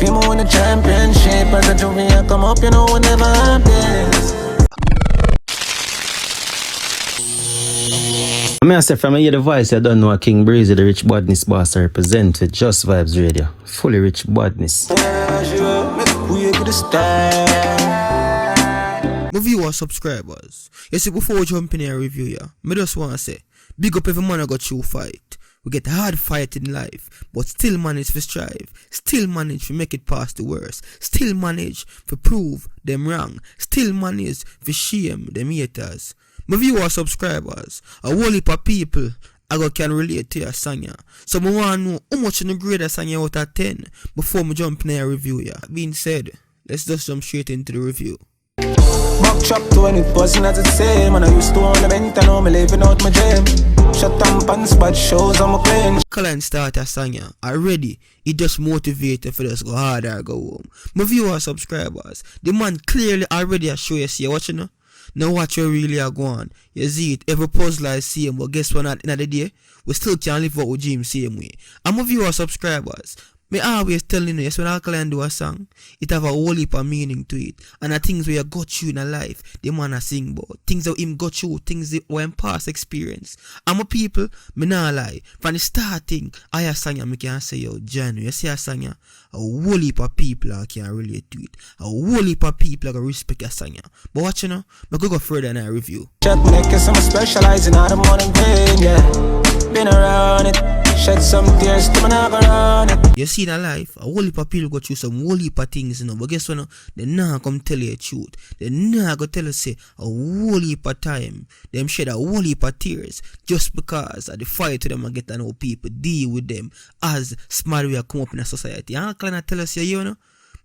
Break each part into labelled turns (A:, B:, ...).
A: Feel me win the championship. As a trophy I come up, you know we never have this.
B: I say from here the voice I don't know King Breezy, the Rich Badness boss, I represent with Just Vibes Radio. Fully Rich Badness.
C: My viewers, subscribers, you see, before jumping in a review, yeah, I just want to say, big up every man I got through fight. We get hard fight in life, but still manage to strive, still manage to make it past the worst, still manage to prove them wrong, still manage to shame them haters. My viewers, subscribers, a whole heap of people I can relate to your song, yeah. So I want to know how much in the grade a song out of 10 before I jump in a review, yeah. That being said, let's just jump straight into the review.
A: Back chop to when it wasn't as it same. And I used to own a vent and now I'm living out my dream. Shut down pants, bad shows on my plane.
C: Alkaline start a song, yeah. Already, it just motivated for us to go harder or go home. My viewers, subscribers, the man clearly already a show you see, what you know? Now what you really are going. You see it, every puzzle I see him, but guess what, at the end of the day, we still can't live out with Jim same way. And my viewers, subscribers, me always telling you, yes, when Alkaline do a song, it have a whole heap of meaning to it. And the things where you got through in a life, the man a sing about. Things that him got through, things that were in past experience. And my people, me not lie. From the starting, I a song, me can say, yo, John, you see a song, a whole heap of people can relate to it. A whole heap of people can respect a song. But watch you know, me go further in a review.
A: Check me cause I'm specializing out of morning pain, yeah. Been around it. Shed some tears to never run it.
C: You see in life, a whole heap of people go through some whole heap of things, you know. But guess what? No? They not come tell you the truth. They not go tell you say a whole heap of time. Them shed a whole heap of tears just because of the fight to them and get to know people, deal with them as smart way come up in a society. And Alkaline tell us, you know,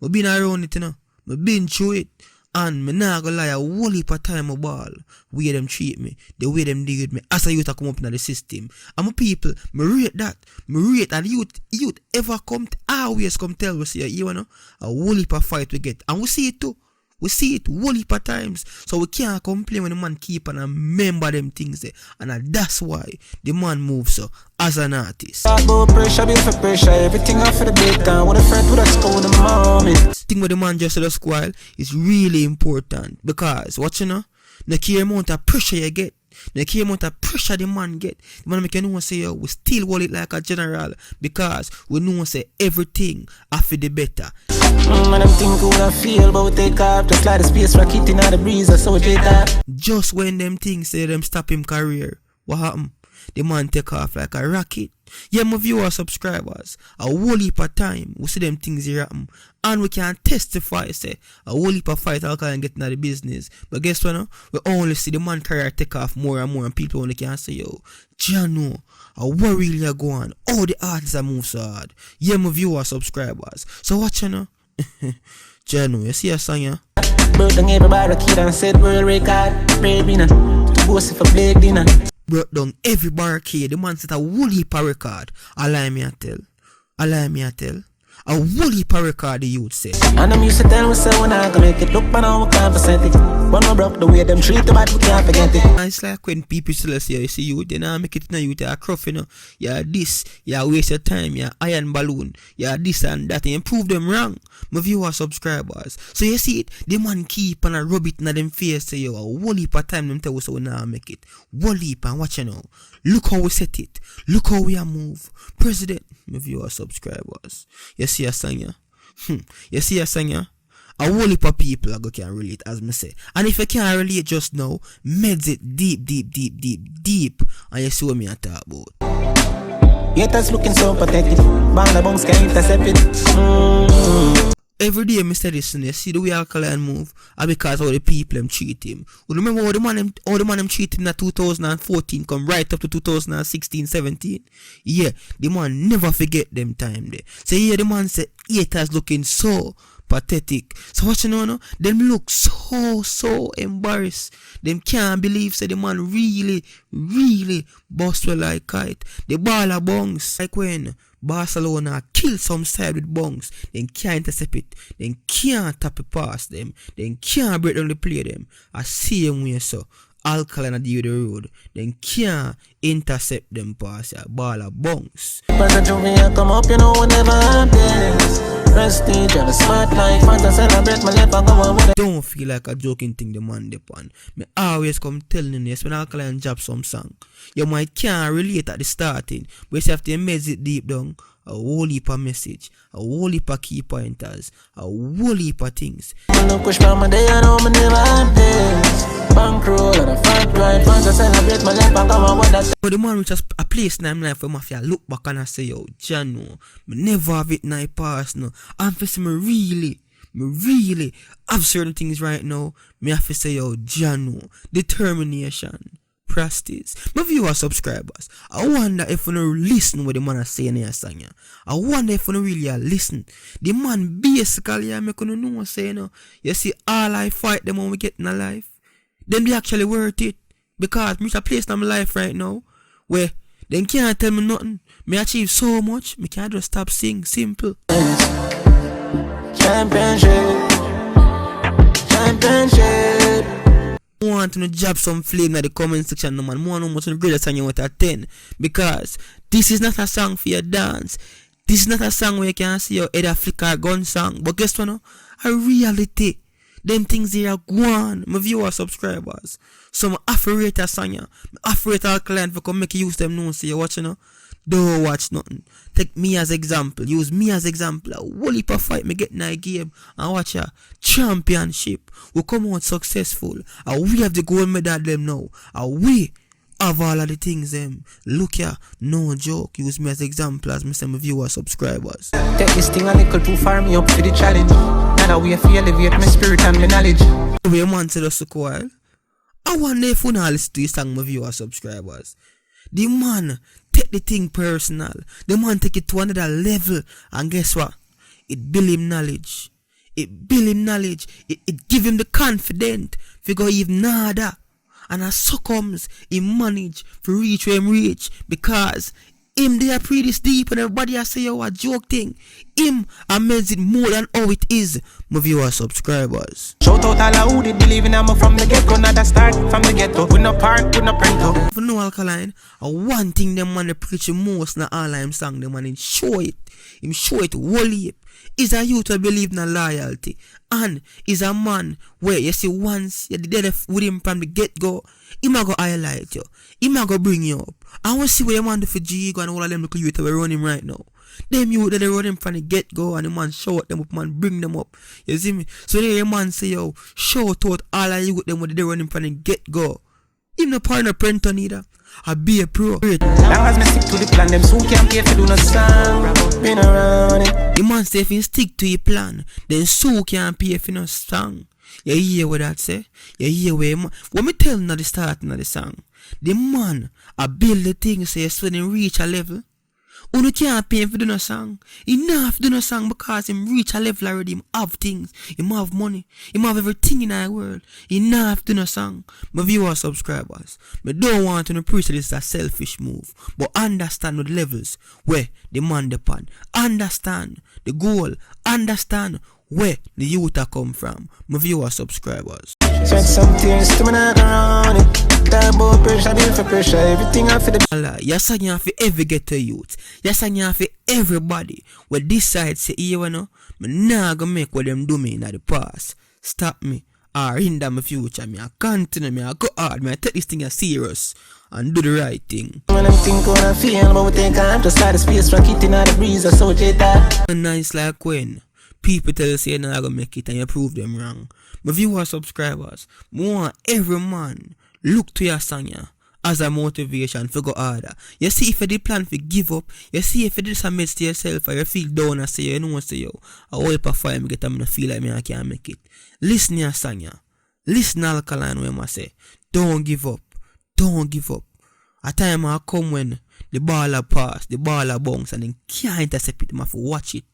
C: we been around it, you know. We been through it. And me nah go lie, a whole heap of time a ball. Way them treat me, the way them deal with me as a youth I come up in the system. And my people, me rate that. Me rate that youth ever come, always come tell us, you know, a whole heap of fight we get. And we see it too. We see it whole heap of times. So we can't complain when the man keep and remember them things there. And that's why the man moves so as an artist.
A: Pressure, build for pressure, everything off for the big time. What a friend with a school the moment.
C: Thing with the man just at the squad is really important. Because what you know, the key amount of pressure you get, the key amount of pressure the man get, the man make you know say yo, we still hold it like a general because we know say everything after the better.
A: Man, I'm thinking how I feel, but we take off just like the space rocket in the breeze, so we take off.
C: Just when them things say them stop him career, what happened? The man take off like a rocket. Yeah, my viewers, subscribers, a whole heap of time we see them things here happen. And we can testify, say, a whole heap of fight Alkaline getting out of the business. But guess what, no? We only see the man career take off more and more, and people only can say, yo, Jano, what really are going? All the artists are move so hard. Yeah, my viewers, subscribers. So watch you know. Jano, you see a song, yeah?
A: Broke down everybody kid and said world record. Baby, to boast for big dinner.
C: Broke down every barricade. The man set a whole heap of record. Allow me a tell. A whole heap of record the youth say.
A: And I'm used to tell myself when I can make it look, but now we can't percent it. But no broke the way them treat the bad, we can't forget it.
C: And it's like when people still say, you see you, they not make it in a youth, you're cruff, you know. You're this, you're waste your time, you're iron balloon, you're this and that, and you prove them wrong. My viewers, subscribers. So you see it, the man keep and rub it in them face, say yo, a whole heap of time them tell us so we not make it. Whole heap and watch you now. Look how we set it. Look how we are move. President, my viewers, subscribers. You see a song, yeah? You see a song, yeah? A whole heap of people can relate, as me say. And if you can't relate just now, meds it deep. And you see what me I talk about.
A: Haters looking so pathetic. Banda bunks can't intercept it.
C: Every day I say this, you see the way Alkaline move, and because how the people them treat him. You remember how the man them treat him in 2014 come right up to 2016-17? Yeah, the man never forget them time there. So yeah, the man say haters looking so pathetic. So what you know, no? Them look so embarrassed. Them can't believe say the man really bust well like kite. The ball a bounce like when Barcelona kill some side with bongs, then can't intercept it, then can't tap it past them, then can't break down the play them. I see him way so. Alkaline at the road, then can't intercept them pass a ball of bounce.
A: But the Juvia come up, you know, whenever I'm this. Prestige and a smart life, and to celebrate my life, I go on with it.
C: Don't feel like a joking thing the man depend. Me always come telling you, when Alkaline drop some song, you might can't relate at the starting, but you have to immerse it deep down. A whole heap of message, a whole heap of key pointers, a whole heap of things.
A: No push by my day, I know me never have this. Bankroll and a fat drive, fans to celebrate my life, I go on with that.
C: But the man reach a place in my life where mafia look back and I say, yo, Jano, me never have it in my past, no. I'm facing me really have certain things right now. Me have to say, yo, Jano, determination. Practice. My viewers, subscribers, I wonder if you don't listen what the man is saying in your song. I wonder if you don't really listen. The man basically I make you know what saying. You see, all I fight them when we get in a life, them they actually worth it. Because I'm a place in my life right now where they can't tell me nothing. Me achieve so much, me can't just stop sing. Simple.
A: Championship.
C: I want to drop some flame in the comment section, no man. I want to know much the greatest song you want to 10. Because this is not a song for your dance. This is not a song where you can see your head a flicker gun song. But guess what no? A reality. Them things here are gone. My viewers, subscribers. So I have to rate a song. I have to rate Alkaline for come make you use them now. So you watching no? Don't watch nothing. Take me as example. Use me as example. A whole heap of fight me get in a game and watch a championship. We come out successful. And we have the gold medal them now. And we have all of the things them. Look here, no joke. Use me as example as me say my viewers, subscribers.
A: Take this thing a little too far, me up for the challenge. Now that we have to elevate my spirit and my knowledge.
C: We man said us a while. I wonder if you not listen to this song, my viewers, subscribers. The man take the thing personal. The man take it to another level. And guess what? It build him knowledge. It build him knowledge. It give him the confidence. If you go even nada. And as so comes, he manage to reach where him reach. Because him they are pretty deep and everybody I say a joke thing. Him amends it more than how it is. My viewers, subscribers.
A: Shout out all who did believe in I'm from the get-go. Not a start from the ghetto. We no park, we no print up.
C: For no Alkaline, one thing them man they preach the most in all I'm song, them man him show it. Him show it whole heap. Is a youth who believe in loyalty. And is a man where you see once you did with him from the get-go, he might go highlight you. He might go bring you up. I want to see what the man do for Jigo and all of them little youth that we run him right now. Them youth that they run him from the get-go and the man shout them up, man, bring them up. You see me? So then the man say, yo, shout out all of you them when they run him from the get-go. Him no partner Prenton either. I be a pro.
A: Long as me stick to the plan, them soon can't pay for do no song. Been around it.
C: The man say if you stick to your plan, then so can't pay for no song. You hear what that say? You hear what me tell you at the starting of the song? The man I build the thing say so when he reach a level. Uno can't pay him for do no song. He not have to do no song because him reach a level already. Him have things. Him have money. Him have everything in our world. He not have to do no song. My viewers, subscribers, me don't want to preach this is a selfish move. But understand the levels where the man depend. Understand the goal. Understand where the youth are come from. My viewers, subscribers.
A: Shed some tears to me not around it. That about pressure, build for pressure. Everything I for the
C: Allah, you're saying you have to every ghetto youth. You're saying you have to everybody. Where this side say, you know, me nah gonna make what them do me in the past. Stop me or hinder my future. Me I continue, me I go hard, me I take this thing as serious and do the right thing.
A: when I'm think what I feel, but we think I'm just like the space rocket in the breeze or so that.
C: Nice like when people tell you say you're not gonna make it and you prove them wrong. My viewers, subscribers, I want every man look to your song as a motivation for go harder. You see if you did plan to give up, you see if you did some to yourself or you feel down and say you know say yo, I will perform me get me feel like me I can't make it. Listen to your song. Listen Alkaline when I say, don't give up. Don't give up. A time will come when the ball a pass, the ball a bounce and then can't intercept it, I have to watch it.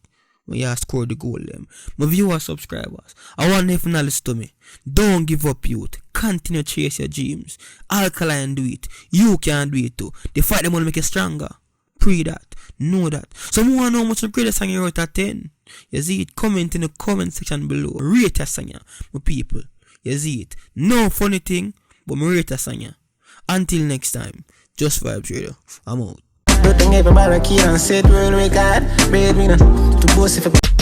C: When you score the goal them. My viewers, subscribers, I want if you not listen to me. Don't give up youth. Continue to chase your dreams. Alkaline do it. You can do it too. The fight them will make you stronger. Pray that. Know that. Some want to know how much the greatest song you wrote at 10. You see it? Comment in the comment section below. Rate your song, my people. You see it? No funny thing. but me rate a song, yeah. Until next time, Just Vibes Radio. I'm out.
A: Everybody key and said world record. Baby, to boast if